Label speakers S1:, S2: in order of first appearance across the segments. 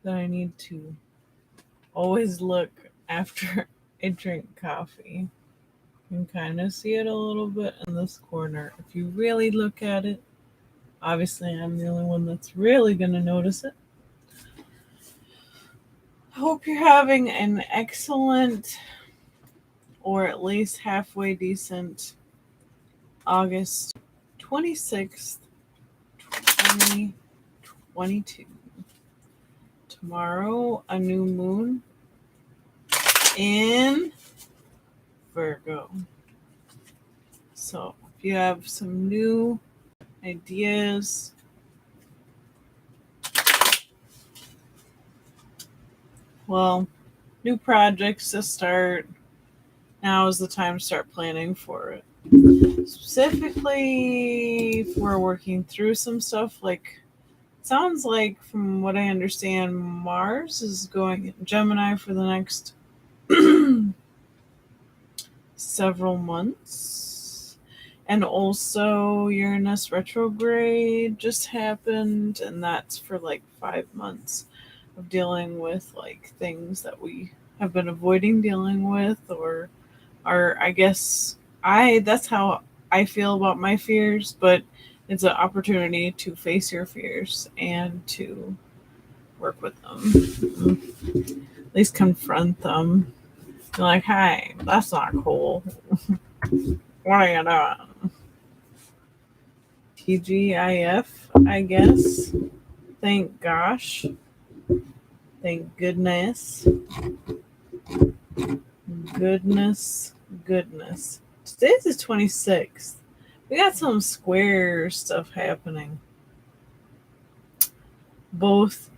S1: that I need to always look after I drink coffee. You can kind of see it a little bit in this corner. If you really look at it, obviously I'm the only one that's really going to notice it. I hope you're having an excellent or at least halfway decent August 26th, 2022. Tomorrow, a new moon in Virgo. So, if you have some new ideas, well, new projects to start, now is the time to start planning for it. Specifically, if we're working through some stuff, like, sounds like from what I understand, Mars is going in Gemini for the next several months. And also, Uranus retrograde just happened, and that's for like 5 months of dealing with like things that we have been avoiding dealing with, or are, I guess, that's how I feel about my fears, but it's an opportunity to face your fears and to work with them, at least confront them. Be like, hey, that's not cool. What are you doing? TGIF, I guess. Thank gosh. Thank goodness. Goodness. Goodness. Today's the 26th. We got some square stuff happening. Both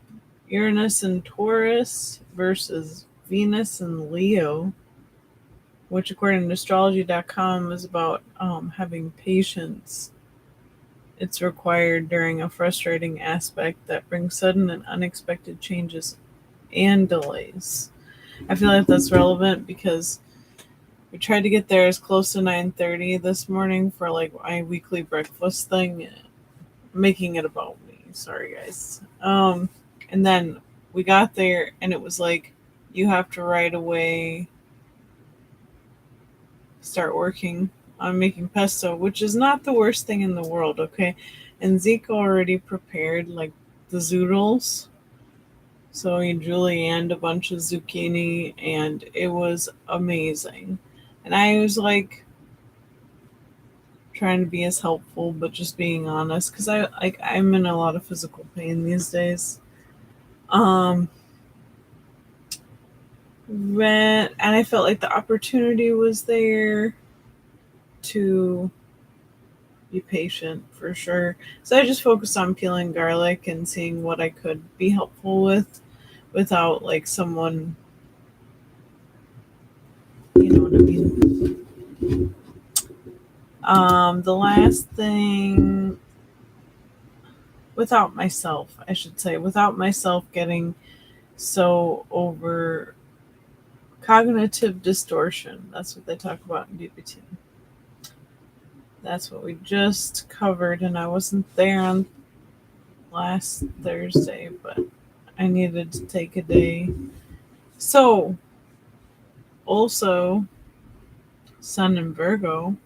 S1: Uranus and Taurus versus Venus and Leo, which according to astrology.com is about having patience. It's required during a frustrating aspect that brings sudden and unexpected changes and delays. I feel like that's relevant because we tried to get there as close to 9:30 this morning for like my weekly breakfast thing, making it about me. Sorry guys. And then we got there and it was like you have to right away start working on making pesto, which is not the worst thing in the world, okay? And Zeke already prepared like the zoodles. So he julienned a bunch of zucchini and it was amazing. And I was like trying to be as helpful, but just being honest because I'm in a lot of physical pain these days. Um, and I felt like the opportunity was there to be patient for sure. So I just focused on peeling garlic and seeing what I could be helpful with without like someone, you know what I mean. The last thing, without myself, I should say, without myself getting so over cognitive distortion. That's what they talk about in DBT. That's what we just covered, and I wasn't there on last Thursday, but I needed to take a day. So, also, Sun in Virgo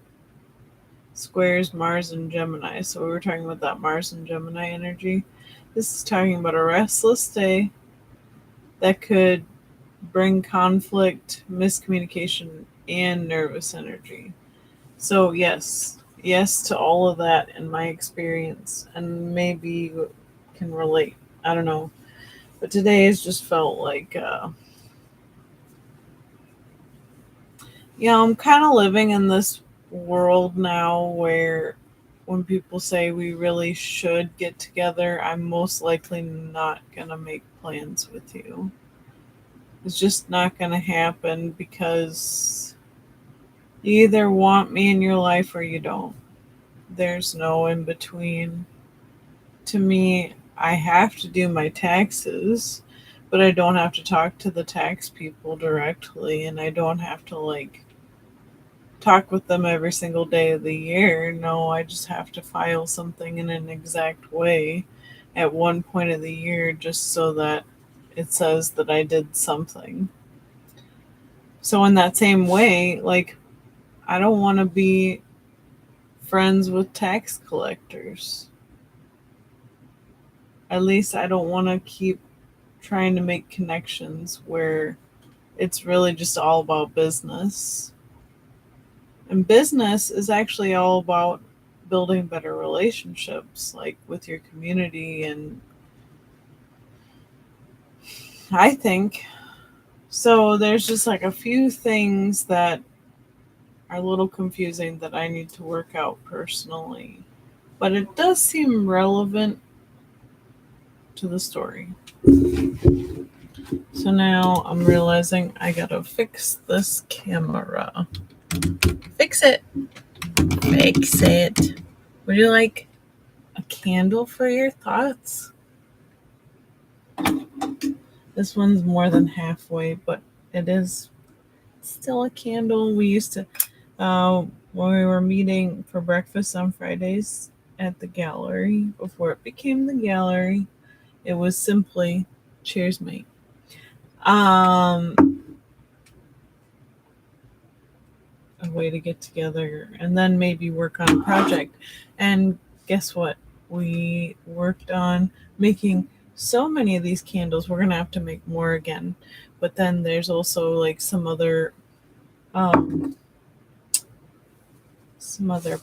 S1: squares Mars and Gemini. So, we were talking about that Mars and Gemini energy. This is talking about a restless day that could bring conflict, miscommunication, and nervous energy. So, yes to all of that in my experience, and maybe you can relate. I don't know. But today has just felt like, I'm kind of living in this world now where when people say we really should get together, I'm most likely not going to make plans with you. It's just not going to happen because you either want me in your life or you don't. There's no in between. To me, I have to do my taxes, but I don't have to talk to the tax people directly, and I don't have to like talk with them every single day of the year. No, I just have to file something in an exact way at one point of the year just so that it says that I did something. So in that same way, like, I don't want to be friends with tax collectors. At least I don't want to keep trying to make connections where it's really just all about business. And business is actually all about building better relationships, like with your community. And I think so. There's just like a few things that are a little confusing that I need to work out personally. But it does seem relevant to the story. So now I'm realizing I gotta fix this camera. Fix it. Fix it. Would you like a candle for your thoughts? This one's more than halfway, but it is still a candle. We used to, when we were meeting for breakfast on Fridays at the gallery, before it became the gallery, it was simply cheers, mate. A way to get together and then maybe work on a project. And guess what? We worked on making so many of these candles. We're going to have to make more again. But then there's also like some other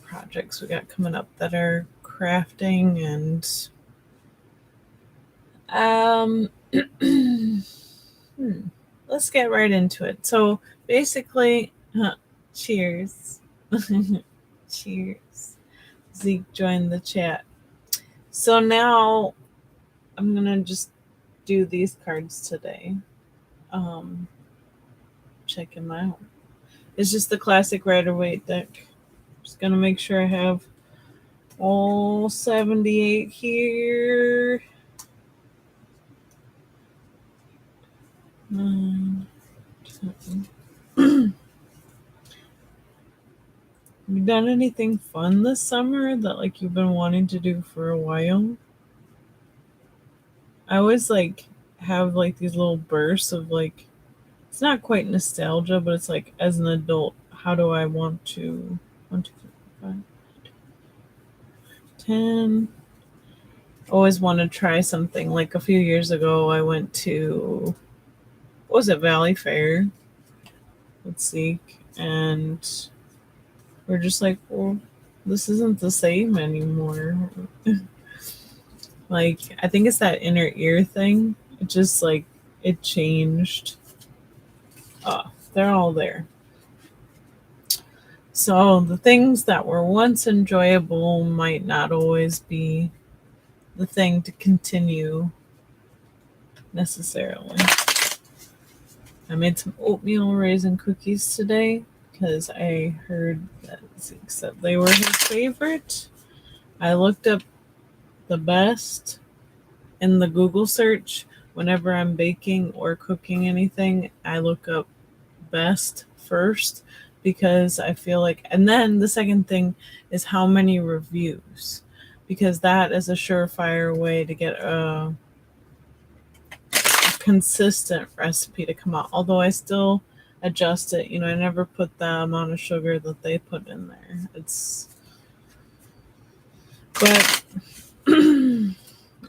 S1: projects we got coming up that are crafting and let's get right into it. So basically, cheers. Cheers. Zeke joined the chat. So now I'm gonna just do these cards today. Check them out. It's just the classic Rider-Waite deck. Just gonna make sure I have all 78 here. 9, 10. Have you done anything fun this summer that like you've been wanting to do for a while? I always like have like these little bursts of like, it's not quite nostalgia, but it's like as an adult, how do I want to 1, 2, 3, 4, 5, 10. Always want to try something. Like a few years ago I went to, what was it, Valley Fair with Zeke, and we're just like, well, this isn't the same anymore. Like, I think it's that inner ear thing. It just like, it changed. They're all there. So the things that were once enjoyable might not always be the thing to continue necessarily. I made some oatmeal raisin cookies today because I heard that Zeke said they were his favorite. I looked up the best in the Google search. Whenever I'm baking or cooking anything, I look up best first because I feel like, and then the second thing is how many reviews, because that is a surefire way to get a consistent recipe to come out. Although I still adjust it, I never put the amount of sugar that they put in there. But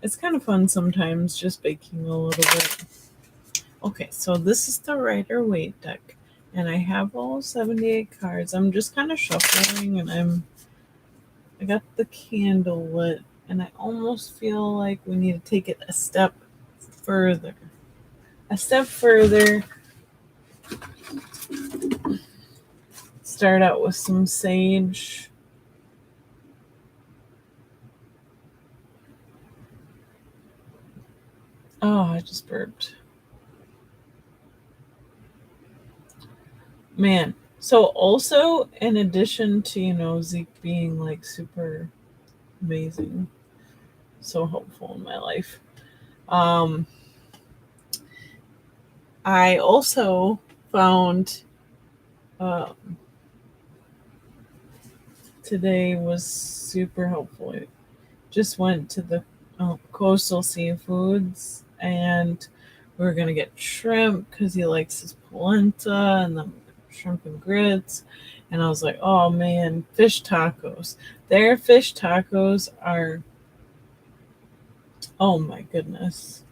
S1: it's kind of fun sometimes just baking a little bit. Okay, so this is the Rider-Waite deck, and I have all 78 cards. I'm just kind of shuffling, and I got the candle lit, and I almost feel like we need to take it a step further. Start out with some sage. Oh, I just burped. Man. So also, in addition to, Zeke being like super amazing, so helpful in my life, I also found today was super helpful. I just went to the Coastal Seafoods and We were going to get shrimp because he likes his polenta and the shrimp and grits. And I was like, oh man, fish tacos. Their fish tacos are, oh my goodness,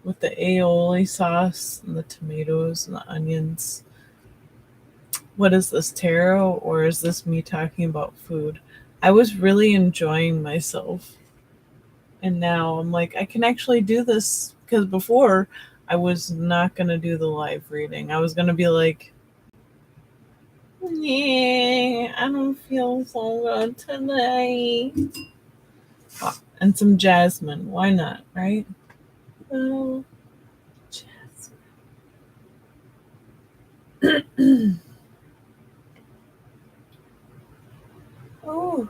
S1: with the aioli sauce and the tomatoes and the onions. What is this, tarot, or is this me talking about food? I was really enjoying myself. And now I'm like, I can actually do this, because before I was not going to do the live reading. I was going to be like, yeah, I don't feel so good today. Oh, and some jasmine. Why not, right? Oh, jasmine. Oh,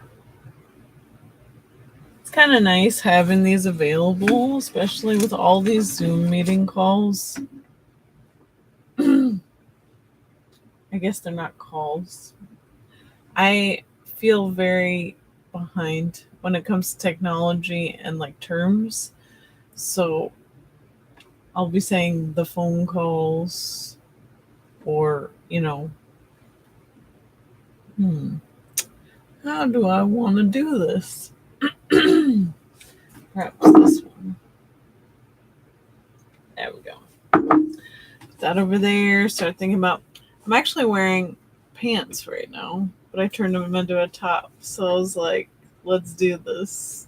S1: it's kind of nice having these available, especially with all these Zoom meeting calls. I guess they're not calls. I feel very behind when it comes to technology and like terms. So I'll be saying the phone calls, or, how do I want to do this? Perhaps this one. There we go. Put that over there. Start thinking about, I'm actually wearing pants right now, but I turned them into a top. So I was like, let's do this.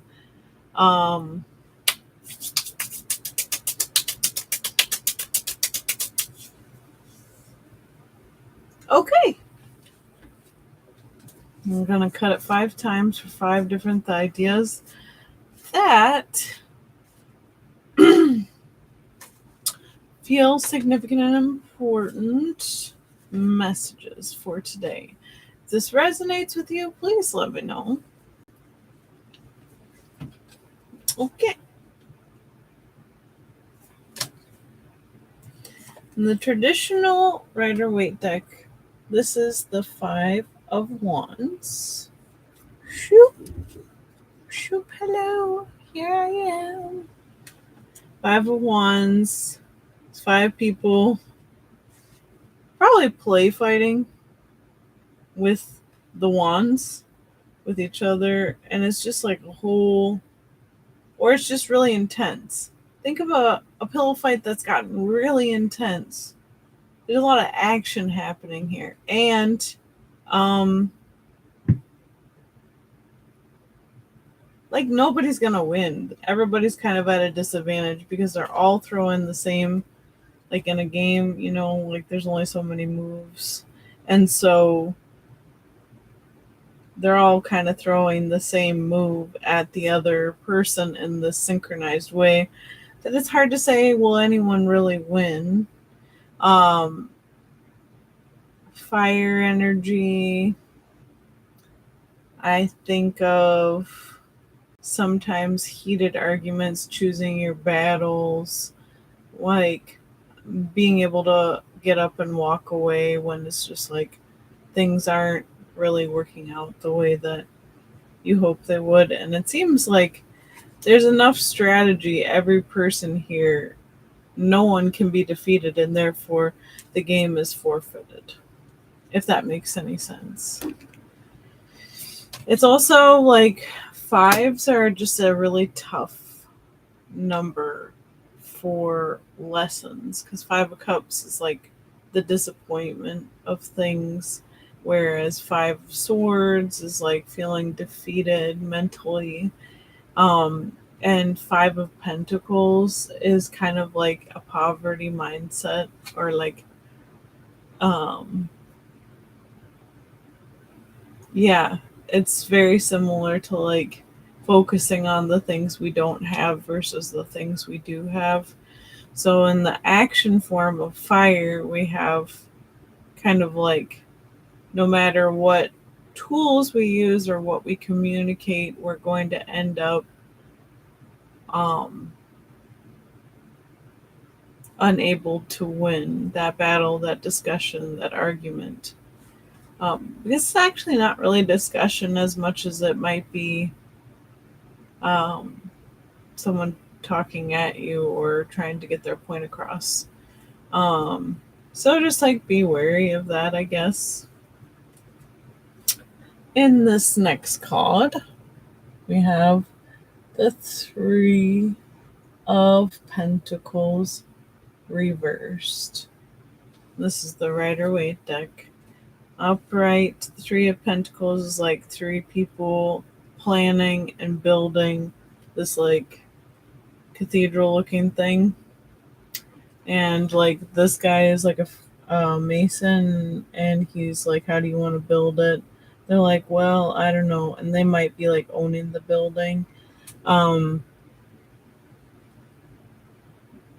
S1: Okay. I'm going to cut it 5 times for 5 different ideas that feel significant and important messages for today. If this resonates with you, please let me know. Okay. In the traditional Rider-Waite deck, this is the 5 of Wands. Shoop. Shoop, hello. Here I am. 5 of Wands. It's 5 people probably play fighting with the wands with each other, and it's just like a whole, or it's just really intense. Think of a pillow fight that's gotten really intense. There's a lot of action happening here, and like nobody's gonna win. Everybody's kind of at a disadvantage because they're all throwing the same, like in a game, like there's only so many moves, and so they're all kind of throwing the same move at the other person in this synchronized way that it's hard to say, will anyone really win? Fire energy, I think of sometimes heated arguments, choosing your battles, like being able to get up and walk away when it's just like things aren't really working out the way that you hope they would. And it seems like there's enough strategy. Every person here, no one can be defeated, and therefore the game is forfeited, if that makes any sense. It's also like 5s are just a really tough number for lessons, because 5 of Cups is like the disappointment of things, whereas 5 of Swords is like feeling defeated mentally. And 5 of Pentacles is kind of like a poverty mindset, or like yeah, it's very similar to like focusing on the things we don't have versus the things we do have. So in the action form of fire, we have kind of like, no matter what tools we use or what we communicate, we're going to end up unable to win that battle, that discussion, that argument. Because it's actually not really discussion as much as it might be someone talking at you or trying to get their point across. So just like be wary of that, I guess. In this next card, we have the Three of Pentacles reversed. This is the Rider-Waite deck. Upright, the Three of Pentacles is like three people planning and building this like cathedral looking thing. And like this guy is like a mason, and he's like, how do you want to build it? They're like, well, I don't know. And they might be like owning the building.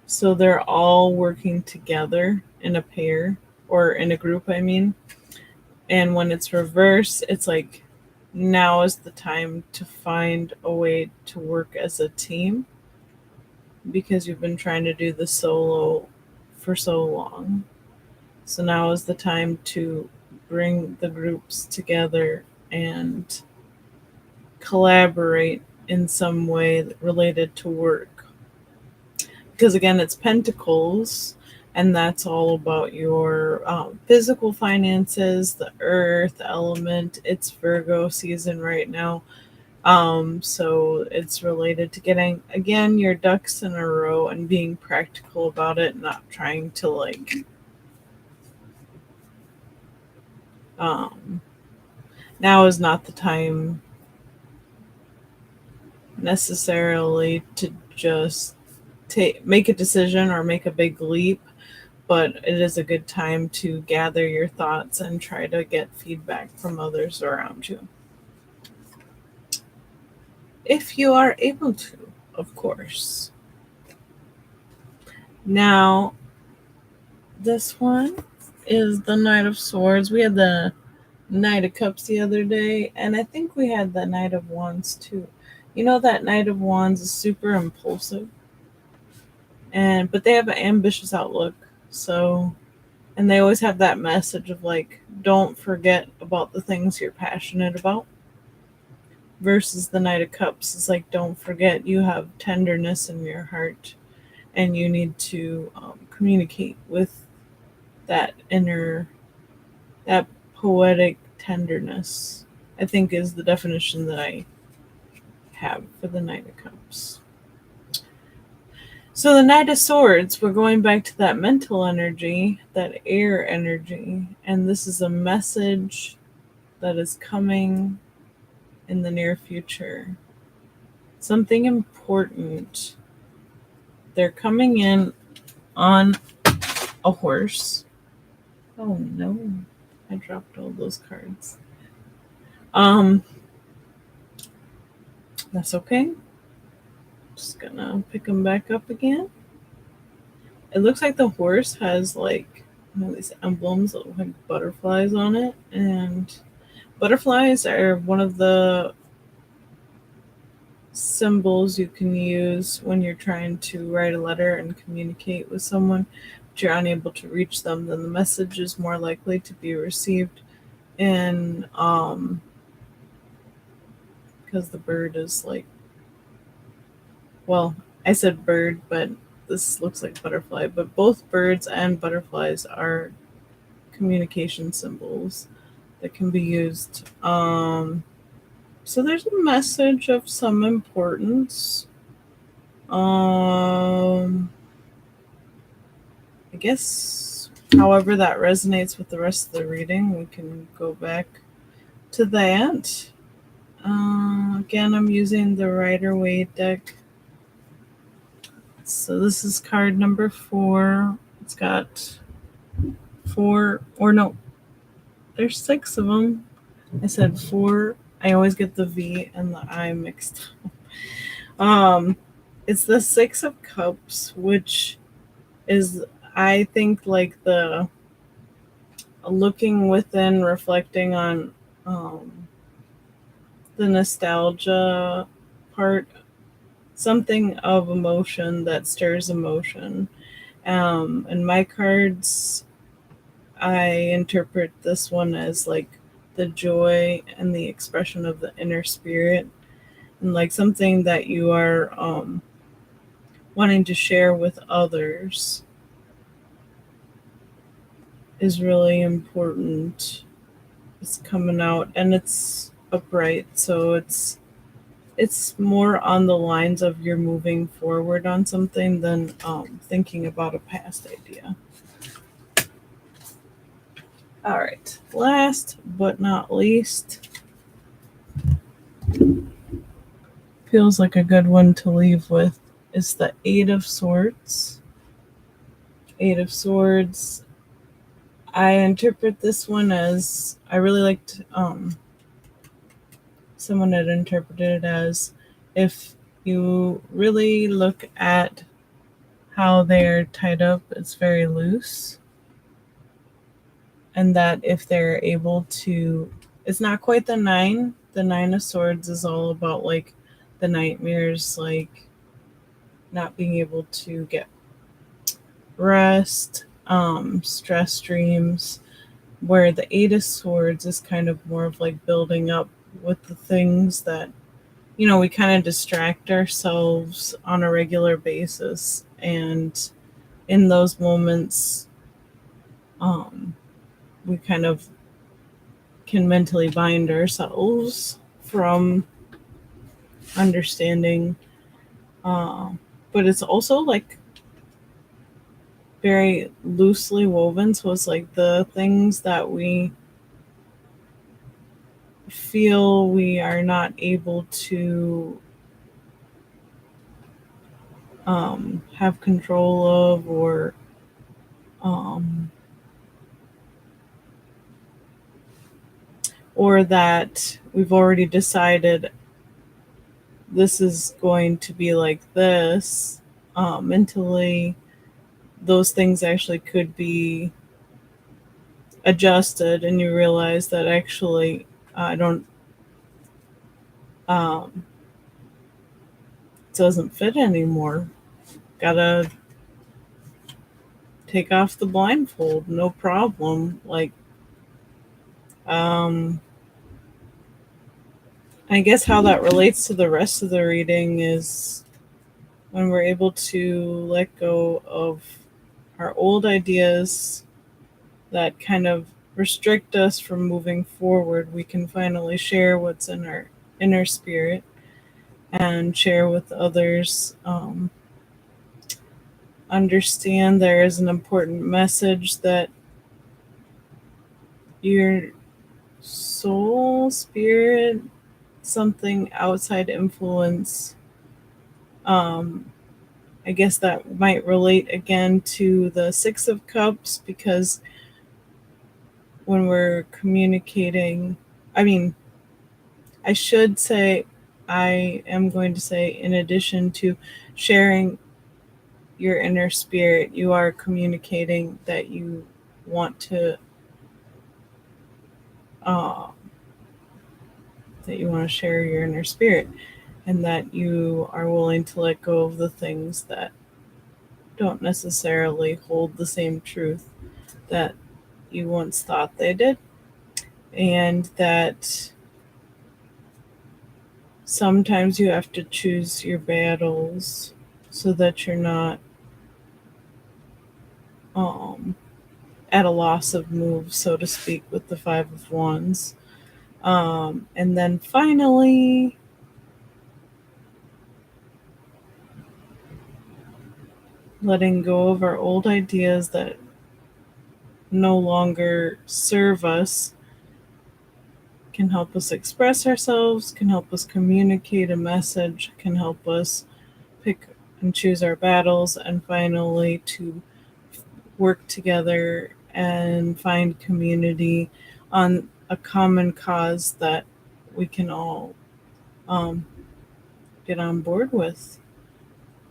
S1: So they're all working together in a pair, or in a group, I mean. And when it's reverse, it's like now is the time to find a way to work as a team, because you've been trying to do the solo for so long. So now is the time to bring the groups together and collaborate in some way related to work. Because again, it's Pentacles, and that's all about your physical finances, the earth element. It's Virgo season right now. So it's related to getting, again, your ducks in a row and being practical about it, not trying to like now is not the time necessarily to just make a decision or make a big leap, but it is a good time to gather your thoughts and try to get feedback from others around you. If you are able to, of course. Now, this one is the Knight of Swords. We had the Knight of Cups the other day, and I think we had the Knight of Wands too. You know, that Knight of Wands is super impulsive, but they have an ambitious outlook. So, and they always have that message of like, don't forget about the things you're passionate about. Versus the Knight of Cups is like, don't forget you have tenderness in your heart, and you need to communicate with that that poetic tenderness, I think, is the definition that I have for the Knight of Cups. So the Knight of Swords, we're going back to that mental energy, that air energy, and this is a message that is coming in the near future. Something important. They're coming in on a horse. Oh no, I dropped all those cards. That's okay. Just gonna pick them back up again. It looks like the horse has like these emblems that look like butterflies on it, and butterflies are one of the symbols you can use when you're trying to write a letter and communicate with someone, but you're unable to reach them. Then the message is more likely to be received in because the bird is like, well, I said bird, but this looks like butterfly, but both birds and butterflies are communication symbols that can be used. So there's a message of some importance. I guess, however that resonates with the rest of the reading, we can go back to that. Again, I'm using the Rider-Waite deck. So this is card number 4. It's got 4, or no, there's 6 of them. I said 4. I always get the V and the I mixed up. It's the 6 of Cups, which is, I think, like the looking within, reflecting on the nostalgia part, something of emotion that stirs emotion. And my cards, I interpret this one as like the joy and the expression of the inner spirit, and like something that you are wanting to share with others is really important. It's coming out and it's upright, so it's more on the lines of you're moving forward on something than thinking about a past idea. All right, last but not least, feels like a good one to leave with is the Eight of Swords. Eight of Swords. I interpret this one as, I really liked someone had interpreted it as, if you really look at how they're tied up, it's very loose. And that if they're able to, it's not quite the nine. The Nine of Swords is all about like the nightmares, like not being able to get rest, stress dreams, where the Eight of Swords is kind of more of like building up with the things that, we kind of distract ourselves on a regular basis. And in those moments, we kind of can mentally bind ourselves from understanding. But it's also like very loosely woven. So it's like the things that we feel we are not able to have control of, um, or that we've already decided this is going to be like this, mentally, those things actually could be adjusted, and you realize that actually I don't, um, doesn't fit anymore. Gotta take off the blindfold, no problem. Like, I guess how that relates to the rest of the reading is when we're able to let go of our old ideas that kind of restrict us from moving forward, we can finally share what's in our inner spirit and share with others. Understand there is an important message that your soul, spirit, something outside influence, I guess that might relate again to the Six of Cups, because when we're communicating, I mean, I should say, I am going to say, in addition to sharing your inner spirit, you are communicating that you want to, uh, share your inner spirit, and that you are willing to let go of the things that don't necessarily hold the same truth that you once thought they did, and that sometimes you have to choose your battles so that you're not um, at a loss of moves, so to speak, with the Five of Wands. And then finally, letting go of our old ideas that no longer serve us can help us express ourselves, can help us communicate a message, can help us pick and choose our battles, and finally to work together and find community on a common cause that we can all um, get on board with.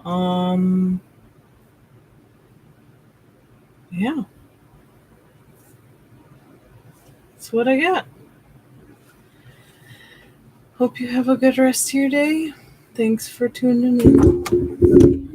S1: Um, yeah, that's what I got. Hope you have a good rest of your day. Thanks for tuning in.